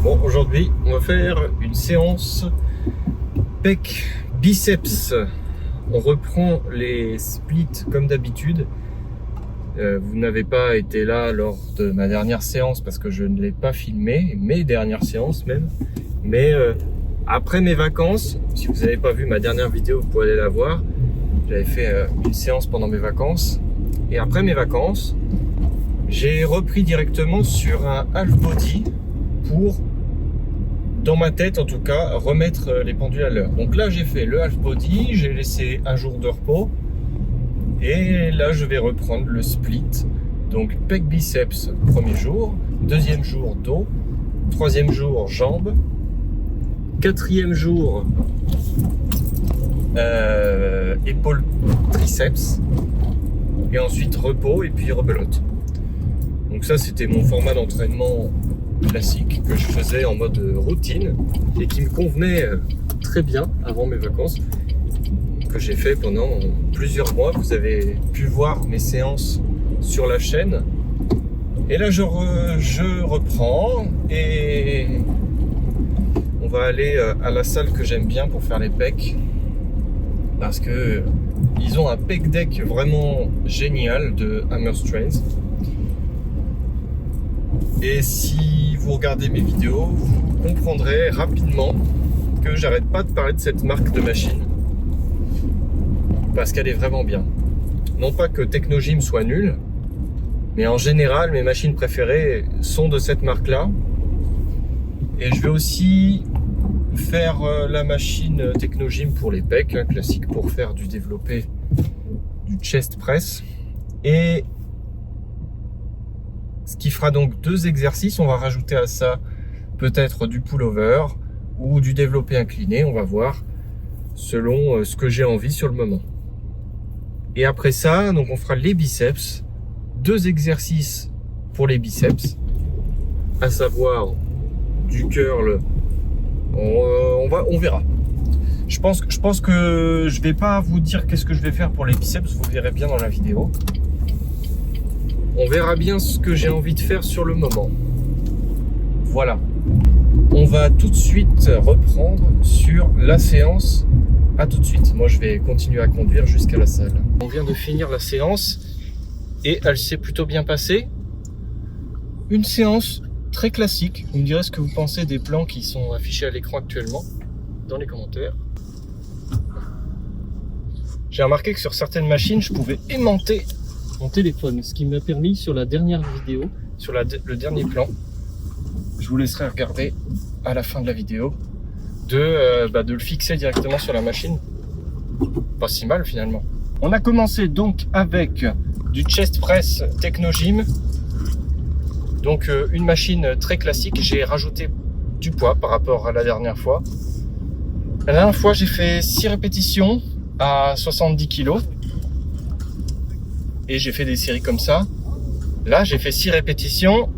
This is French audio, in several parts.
Bon, aujourd'hui, on va faire une séance pec biceps. On reprend les splits comme d'habitude. Vous n'avez pas été là lors de ma dernière séance parce que je ne l'ai pas filmé, mes dernières séances même. Mais après mes vacances, si vous n'avez pas vu ma dernière vidéo, vous pouvez aller la voir. J'avais fait une séance pendant mes vacances. Et après mes vacances, j'ai repris directement sur un half body pour, dans ma tête en tout cas, remettre les pendules à l'heure. Donc là j'ai fait le half body, j'ai laissé un jour de repos et là je vais reprendre le split. Donc pec biceps premier jour, deuxième jour dos, troisième jour jambes, quatrième jour épaules triceps et ensuite repos et puis rebelote. Donc ça c'était mon format d'entraînement classique que je faisais en mode routine et qui me convenait très bien avant mes vacances, que j'ai fait pendant plusieurs mois. Vous avez pu voir mes séances sur la chaîne et là je reprends et on va aller à la salle que j'aime bien pour faire les pecs parce que ils ont un pec deck vraiment génial de Hammer Strength. Et si vous regardez mes vidéos, vous comprendrez rapidement que j'arrête pas de parler de cette marque de machine parce qu'elle est vraiment bien. Non pas que Technogym soit nul, mais en général mes machines préférées sont de cette marque là. Et je vais aussi faire la machine Technogym pour les pecs, classique pour faire du développé, du chest press. Et ce qui fera donc deux exercices. On va rajouter à ça peut-être du pullover ou du développé incliné. On va voir selon ce que j'ai envie sur le moment. Et après ça, donc on fera les biceps. Deux exercices pour les biceps, à savoir du curl. On verra. Je pense que je vais pas vous dire qu'est-ce que je vais faire pour les biceps. Vous verrez bien dans la vidéo. On verra bien ce que j'ai envie de faire sur le moment. Voilà. On va tout de suite reprendre sur la séance. À tout de suite. Moi, je vais continuer à conduire jusqu'à la salle. On vient de finir la séance et elle s'est plutôt bien passée. Une séance très classique. Vous me direz ce que vous pensez des plans qui sont affichés à l'écran actuellement dans les commentaires. J'ai remarqué que sur certaines machines, je pouvais aimanter mon téléphone, ce qui m'a permis sur la dernière vidéo, sur le dernier plan, je vous laisserai regarder à la fin de la vidéo, de le fixer directement sur la machine. Pas si mal finalement. On a commencé donc avec du chest press Technogym, donc une machine très classique. J'ai rajouté du poids par rapport à la dernière fois. La dernière fois j'ai fait 6 répétitions à 70 kg. Et j'ai fait des séries comme ça. Là, j'ai fait 6 répétitions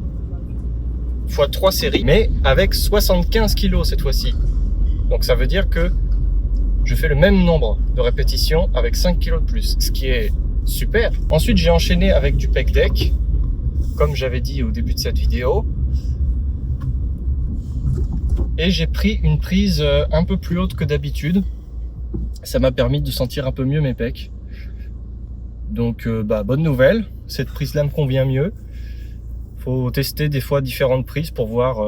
fois 3 séries, mais avec 75 kg cette fois-ci. Donc ça veut dire que je fais le même nombre de répétitions avec 5 kg de plus, ce qui est super. Ensuite, j'ai enchaîné avec du pec deck, comme j'avais dit au début de cette vidéo. Et j'ai pris une prise un peu plus haute que d'habitude. Ça m'a permis de sentir un peu mieux mes pecs. Donc bonne nouvelle, cette prise là me convient mieux. Faut tester des fois différentes prises pour voir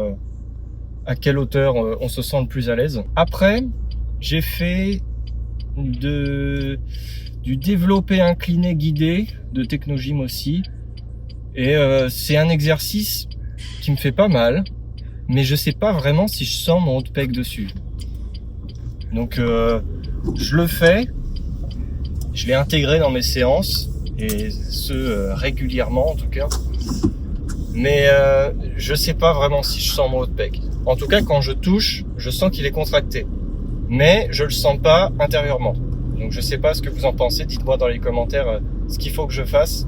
à quelle hauteur on se sent le plus à l'aise. Après j'ai fait du développé incliné guidé de Technogym aussi. Et c'est un exercice qui me fait pas mal, mais je sais pas vraiment si je sens mon haut de pec dessus. Donc je le fais. Je l'ai intégré dans mes séances, et ce régulièrement en tout cas. Mais je sais pas vraiment si je sens mon haut de pec. En tout cas, quand je touche, je sens qu'il est contracté. Mais je le sens pas intérieurement. Donc je sais pas ce que vous en pensez. Dites-moi dans les commentaires ce qu'il faut que je fasse.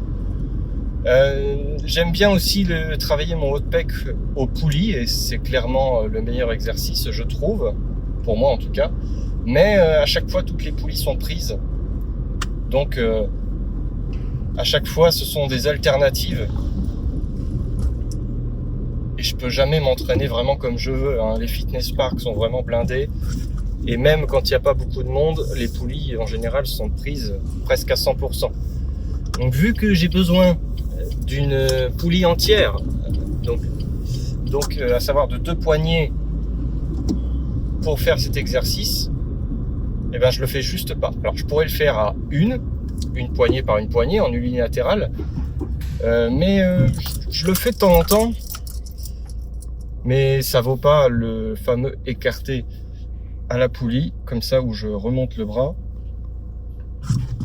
J'aime bien aussi travailler mon haut de pec au poulie, et c'est clairement le meilleur exercice, je trouve. Pour moi en tout cas. Mais à chaque fois, toutes les poulies sont prises. Donc à chaque fois ce sont des alternatives et je peux jamais m'entraîner vraiment comme je veux, hein. Les fitness parks sont vraiment blindés. Et même quand il n'y a pas beaucoup de monde, les poulies en général sont prises presque à 100%. Donc vu que j'ai besoin d'une poulie entière, donc à savoir de 2 poignées pour faire cet exercice, et ben je le fais juste pas. Alors je pourrais le faire à une poignée par une poignée en unilatéral, mais je le fais de temps en temps, mais ça vaut pas le fameux écarté à la poulie, comme ça, où je remonte le bras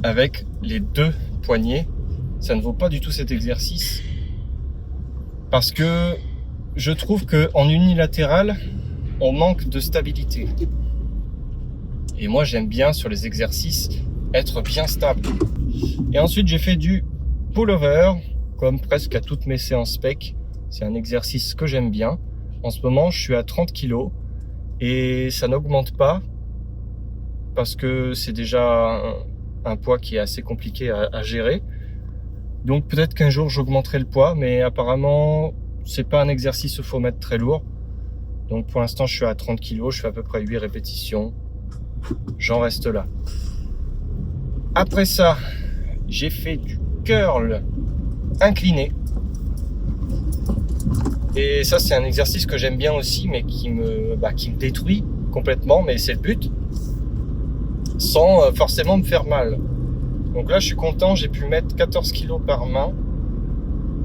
avec les 2 poignets. Ça ne vaut pas du tout cet exercice, parce que je trouve que en unilatéral, on manque de stabilité. Et moi, j'aime bien sur les exercices être bien stable. Et ensuite, j'ai fait du pull-over, comme presque à toutes mes séances spec. C'est un exercice que j'aime bien. En ce moment, je suis à 30 kg et ça n'augmente pas parce que c'est déjà un poids qui est assez compliqué à gérer. Donc peut-être qu'un jour j'augmenterai le poids, mais apparemment c'est pas un exercice qu'il faut mettre très lourd. Donc pour l'instant je suis à 30 kg, je fais à peu près 8 répétitions. J'en reste là. Après ça, j'ai fait du curl incliné. Et ça c'est un exercice que j'aime bien aussi, mais qui me détruit complètement, mais c'est le but, sans forcément me faire mal. Donc là je suis content, j'ai pu mettre 14 kg par main.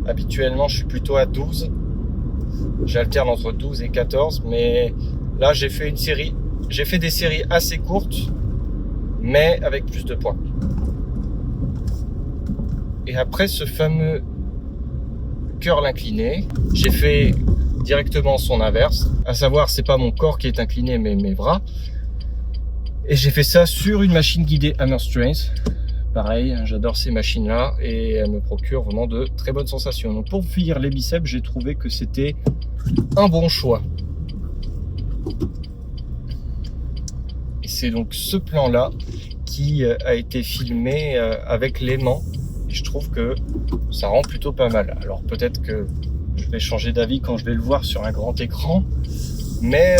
Habituellement je suis plutôt à 12. J'alterne entre 12 et 14, mais là j'ai fait des séries assez courtes, mais avec plus de poids. Et après ce fameux curl incliné, j'ai fait directement son inverse, à savoir c'est pas mon corps qui est incliné mais mes bras. Et j'ai fait ça sur une machine guidée Hammer Strength. Pareil, j'adore ces machines-là et elles me procurent vraiment de très bonnes sensations. Donc pour finir les biceps, j'ai trouvé que c'était un bon choix. Et c'est donc ce plan-là qui a été filmé avec l'aimant. Et je trouve que ça rend plutôt pas mal. Alors peut-être que je vais changer d'avis quand je vais le voir sur un grand écran. Mais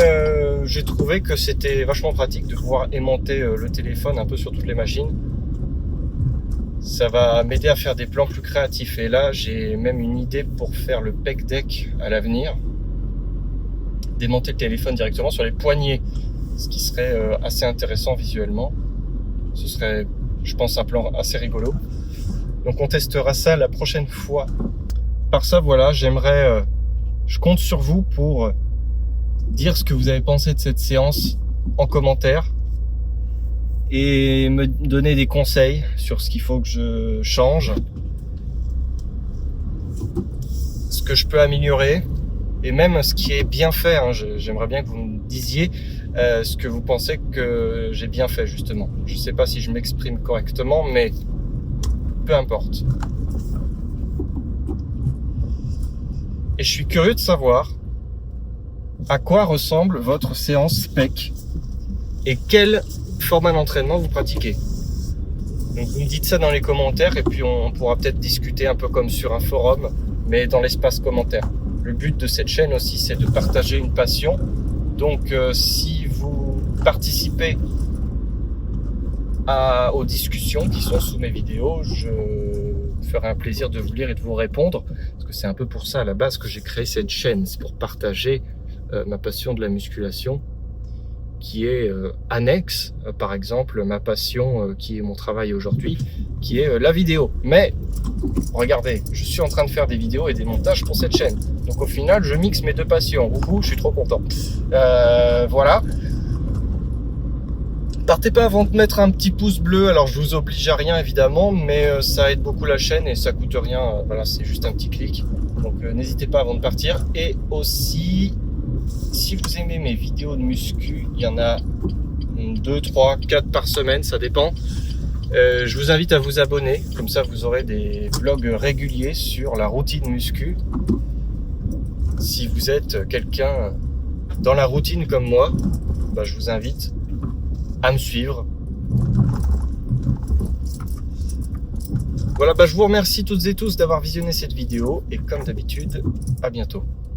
j'ai trouvé que c'était vachement pratique de pouvoir aimanter le téléphone un peu sur toutes les machines. Ça va m'aider à faire des plans plus créatifs. Et là, j'ai même une idée pour faire le pec deck à l'avenir. Démonter le téléphone directement sur les poignets. Ce qui serait assez intéressant visuellement. Ce serait, je pense, un plan assez rigolo. Donc on testera ça la prochaine fois. Par ça, voilà, je compte sur vous pour dire ce que vous avez pensé de cette séance en commentaire. Et me donner des conseils sur ce qu'il faut que je change, ce que je peux améliorer, et même ce qui est bien fait. J'aimerais bien que vous me disiez ce que vous pensez que j'ai bien fait justement. Je ne sais pas si je m'exprime correctement, mais peu importe. Et je suis curieux de savoir à quoi ressemble votre séance spec et quel format d'entraînement vous pratiquez. Donc vous me dites ça dans les commentaires et puis on pourra peut-être discuter un peu comme sur un forum, mais dans l'espace commentaire. Le but de cette chaîne aussi, c'est de partager une passion. Donc si vous participez aux discussions qui sont sous mes vidéos, je ferai un plaisir de vous lire et de vous répondre, parce que c'est un peu pour ça à la base que j'ai créé cette chaîne, c'est pour partager ma passion de la musculation, qui est annexe, par exemple, ma passion qui est mon travail aujourd'hui, qui est la vidéo. Mais regardez, je suis en train de faire des vidéos et des montages pour cette chaîne. Donc au final, je mixe mes 2 passions. Je suis trop content. Voilà. Partez pas avant de mettre un petit pouce bleu. Alors je vous oblige à rien évidemment, mais ça aide beaucoup la chaîne et ça coûte rien. Voilà, c'est juste un petit clic. Donc n'hésitez pas avant de partir. Et aussi, si vous aimez mes vidéos de muscu, il y en a 2, 3, 4 par semaine, ça dépend. Je vous invite à vous abonner, comme ça vous aurez des vlogs réguliers sur la routine muscu. Si vous êtes quelqu'un dans la routine comme moi, je vous invite à me suivre. Voilà, je vous remercie toutes et tous d'avoir visionné cette vidéo et comme d'habitude, à bientôt.